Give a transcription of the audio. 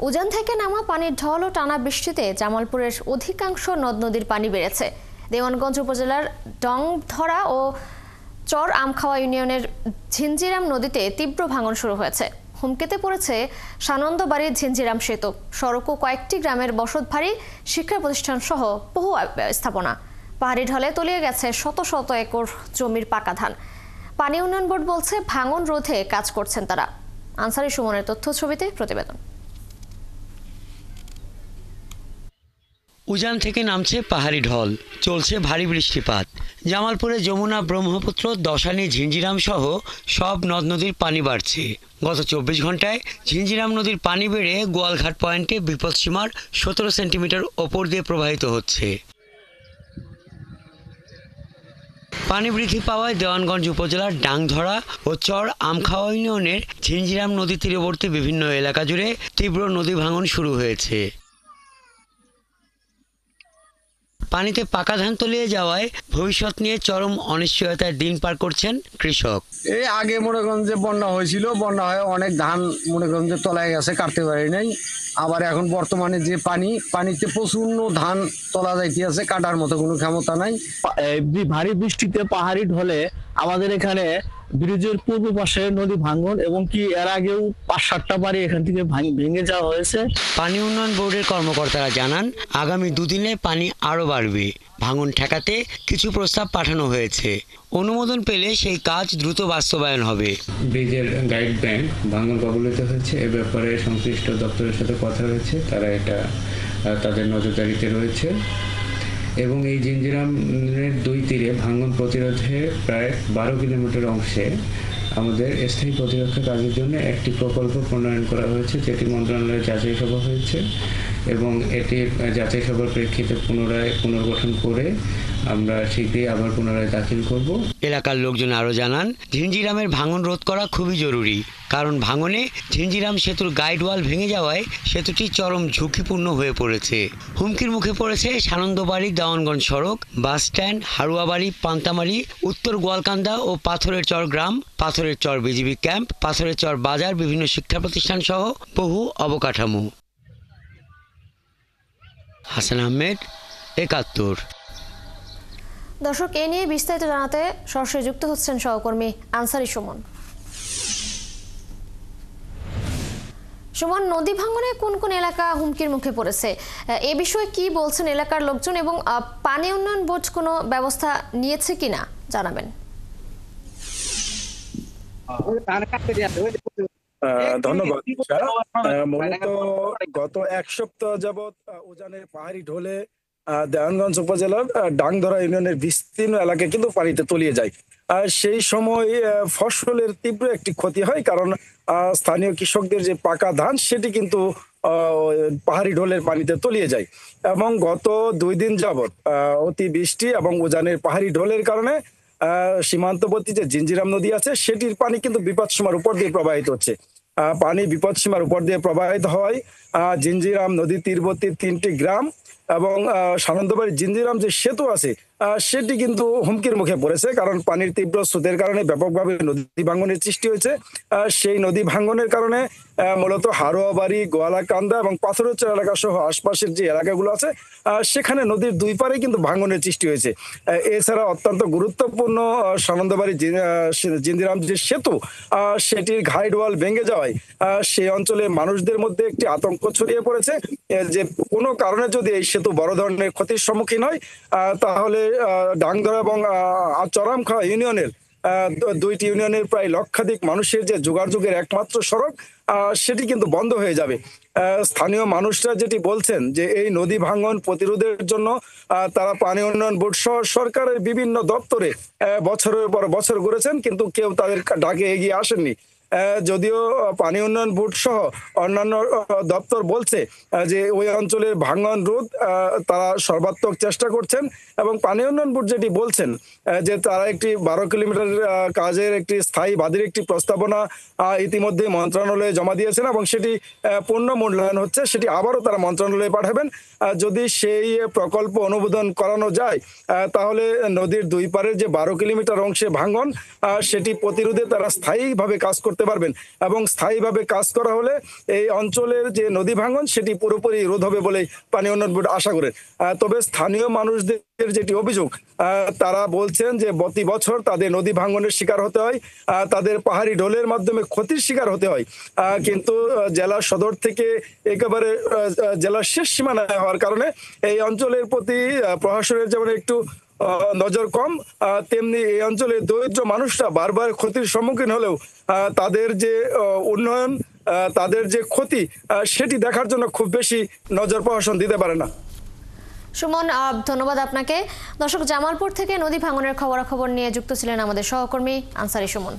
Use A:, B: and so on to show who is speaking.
A: উজান থেকে নামা পানির ঢল ও টানা বৃষ্টিতে জামালপুরের অধিকাংশ নদ নদীর পানি বেড়েছে। দেওয়ানগঞ্জ উপজেলার ডংধরা ও চর আমখাওয়া ইউনিয়নের ঝিঞ্জিরাম নদীতে তীব্র ভাঙন শুরু হয়েছে। হুমকিতে পড়েছে সানন্দবাড়ির ঝিঞ্জিরাম সেতু, সড়ক ও কয়েকটি গ্রামের বসতবাড়ি, শিক্ষা প্রতিষ্ঠান সহ বহু স্থাপনা। পাহাড়ি ঢলে তলিয়ে গেছে শত শত একর জমির পাকা ধান। পানি উন্নয়ন বোর্ড বলছে ভাঙন রোধে কাজ করছেন তারা। আনসারি সুমনের তথ্য ছবিতে প্রতিবেদন।
B: উজান থেকে নামছে পাহাড়ি ঢল, চলছে ভারী বৃষ্টিপাত। জামালপুরে যমুনা, ব্রহ্মপুত্র, দশানী, ঝিঞ্জিরাম সহ সব নদ নদীর পানি বাড়ছে। গত 24 ঘন্টায় ঝিঞ্জিরাম নদীর পানি বেড়ে গোয়ালঘাট পয়েন্টে বিপদসীমার 17 সেন্টিমিটার ওপর দিয়ে প্রবাহিত হচ্ছে। পানি বৃদ্ধি পাওয়ায় দেওয়ানগঞ্জ উপজেলার ডাংধরা ও চর আমখাওয়া ইউনিয়নের ঝিঞ্জিরাম নদী তীরবর্তী বিভিন্ন এলাকা জুড়ে তীব্র নদী ভাঙন শুরু হয়েছে। পানিতে পাকা ধান তলিয়ে যাওয়ায় ভবিষ্যৎ নিয়ে চরম অনিশ্চয়তায় দিন পার করছেন কৃষক।
C: এই আগে মনে করেন যে বন্যা হয়েছিল, বন্যা হয়ে অনেক ধান মনে করেন যে তলায় গেছে, কাটতে পারি নাই। আবার এখন বর্তমানে যে পানিতে প্রচন্ড ধান তলা যাইতে আছে, কাটার মতো কোনো ক্ষমতা নাই।
D: ভারী বৃষ্টিতে পাহাড়ি ঢলে আমাদের এখানে ব্রিজের পূর্ব পাশে নদী ভাঙন এবং কি এর আগেও 5-7টা বাড়ি এখান থেকে ভেঙে যাওয়া হয়েছে।
B: পানি উন্নয়ন বোর্ডের কর্মকর্তারা জানান, আগামী দুদিনে পানি আরও বাড়বে। ভাঙন ঠেকাতে কিছু প্রস্তাব পাঠানো হয়েছে। অনুমোদন পেলে সেই কাজ দ্রুত বাস্তবায়ন হবে।
E: ব্রিজের গাইড ব্যাংক ভাঙন কবলিত হয়েছে, এ ব্যাপারে সংশ্লিষ্ট দপ্তরের সাথে কথা হয়েছে, তারা এটা তাদের নজরদারিতে রয়েছে। এবং এই ঝিঞ্জিরামের দুই তীরে ভাঙন প্রতিরোধে প্রায় 12 কিলোমিটার অংশে আমাদের স্থায়ী প্রতিরক্ষা কাজের জন্য একটি প্রকল্প প্রণয়ন করা হয়েছে, যেটি মন্ত্রণালয়ে যাচাই সভা হয়েছে এবং এটির যাচাই সভার প্রেক্ষিতে পুনর্গঠন করে আমরা শীঘ্রই আবার পুনরায় দাখিল করব।
B: এলাকার লোকজন আরও জানান, ঝিঞ্জিরামের ভাঙন রোধ করা খুবই জরুরি, কারণ ভাঙনে ঝিঞ্জিরাম সেতুর গাইড ওয়াল ভেঙে যাওয়ায় সেতুটি চরম ঝুঁকিপূর্ণ হয়ে পড়েছে। হুমকির মুখে পড়েছে সানন্দবাড়ি দেওয়ানগঞ্জ সড়ক, বাস স্ট্যান্ড, হারুয়াবাড়ি, পান্তামারি, উত্তর গোয়ালকান্দা ও পাথরের চর গ্রাম, পাথরের চর বিজিবি ক্যাম্প, পাথরের চর বাজার, বিভিন্ন শিক্ষা প্রতিষ্ঠান সহ বহু অবকাঠামো। হাসান আহমেদ, ৭১।
A: দর্শক, এ নিয়ে বিস্তারিত জানাতে সরাসরি যুক্ত হচ্ছেন সহকর্মী আনসারি সুমন। সুমন, নদী ভাঙনে কোন কোন এলাকা হুমকির মুখে পড়েছে, এ বিষয়ে কি বলছেন এলাকার লোকজন এবং পানি উন্নয়ন বোর্ড কোনো ব্যবস্থা নিয়েছে কিনা জানাবেন।
F: ধন্যবাদ। মূলত গত এক সপ্তাহ যাবৎ উজানের পাহাড়ি ঢলে দেওয়ানগঞ্জ উপজেলার ডাংধরা ইউনিয়নের বিস্তীর্ণ এলাকা কিন্তু পানিতে তলিয়ে যায়। সেই সময় ফসলের তীব্র একটি ক্ষতি হয়, কারণ স্থানীয় কৃষকদের যে পাকা ধান সেটি কিন্তু পাহাড়ি ঢলের পানিতে তলিয়ে যায়। এবং গত 2 দিন যাবৎ অতি বৃষ্টি এবং উজানের পাহাড়ি ঢলের কারণে সীমান্তবর্তী যে ঝিঞ্জিরাম নদী আছে সেটির পানি কিন্তু বিপদসীমার উপর দিয়ে প্রবাহিত হচ্ছে। পানি বিপদসীমার উপর দিয়ে প্রবাহিত হওয়ায় ঝিঞ্জিরাম নদী তীরবর্তী 3টি গ্রাম এবং সানন্দবাড়ি ঝিঞ্জিরাম যে সেতু আছে সেটি কিন্তু হুমকির মুখে পড়েছে, কারণ পানির তীব্র স্রোতের কারণে ব্যাপকভাবে নদী ভাঙনের সৃষ্টি হয়েছে। সেই নদী ভাঙনের কারণে মূলত হারোয়াবাড়ি, গোয়ালাকান্দা এবং পাথরচর এলাকা সহ আশপাশের যে এলাকাগুলো আছে সেখানে নদীর দুই পারে কিন্তু ভাঙনের সৃষ্টি হয়েছে। এছাড়া অত্যন্ত গুরুত্বপূর্ণ সানন্দবাড়ি ঝিঞ্জিরাম যে সেতু সেটির গাইড ওয়াল ভেঙে যাওয়ায় সেই অঞ্চলের মানুষদের মধ্যে একটি আতঙ্ক ছড়িয়ে পড়েছে যে কোনো কারণে যদি এই সেতু বড় ধরনের ক্ষতির সম্মুখীন হয় তাহলে ডাংধরা এবং চরামখাওয়া ইউনিয়নের 2টি ইউনিয়নের প্রায় লক্ষাধিক মানুষের যে যোগাযোগের একমাত্র সড়ক সেটি কিন্তু বন্ধ হয়ে যাবে। স্থানীয় মানুষরা যেটি বলছেন যে এই নদী ভাঙন প্রতিরোধের জন্য তারা পানি উন্নয়ন বোর্ড সহ সরকারের বিভিন্ন দপ্তরে বছরের পর বছর ঘুরেছেন, কিন্তু কেউ তাদের ডাকে এগিয়ে আসেননি। যদিও পানি উন্নয়ন বোর্ড সহ অন্যান্য দপ্তর বলছে যে ওই অঞ্চলের ভাঙন রোধ তারা সর্বাত্মক চেষ্টা করছেন, এবং পানি উন্নয়ন বোর্ড যেটি বলছেন যে তারা একটি 12 কিলোমিটার কাজের একটি স্থায়ী বাঁধের একটি প্রস্তাবনা ইতিমধ্যে মন্ত্রণালয়ে জমা দিয়েছেন এবং সেটি পূর্ণ মূল্যায়ন হচ্ছে, সেটি আবারও তারা মন্ত্রণালয়ে পাঠাবেন। যদি সেই প্রকল্প অনুমোদন করানো যায় তাহলে নদীর দুই পারের যে 12 কিলোমিটার অংশে ভাঙন সেটি প্রতিরোধে তারা স্থায়ীভাবে কাজ করতে করতে পারবেন এবং স্থায়ীভাবে কাজ করা হলে এই অঞ্চলের যে নদী ভাঙন সেটি পুরোপুরি রোধ হবে বলে পানি উন্নয়ন বোর্ড আশা করেন। তবে স্থানীয় মানুষদের যেটি অভিযোগ, তারা বলছেন যে প্রতি বছর তাদের নদী ভাঙনের শিকার হতে হয়, তাদের পাহাড়ি ঢলের মাধ্যমে ক্ষতির শিকার হতে হয়, কিন্তু জেলা সদর থেকে একেবারে জেলার শেষ সীমানায় হওয়ার কারণে এই অঞ্চলের প্রতি প্রশাসনের যেমন একটু নজর কম, তেমনি এই অঞ্চলের দরিদ্র মানুষরা বারবার ক্ষতির সম্মুখীন হলেও তাদের যে উন্নয়ন, তাদের যে ক্ষতি, সেটি দেখার জন্য খুব বেশি নজর প্রশাসন দিতে পারে না।
A: সুমন, ধন্যবাদ আপনাকে। দর্শক, জামালপুর থেকে নদী ভাঙনের খবরাখবর নিয়ে যুক্ত ছিলেন আমাদের সহকর্মী আনসারি সুমন।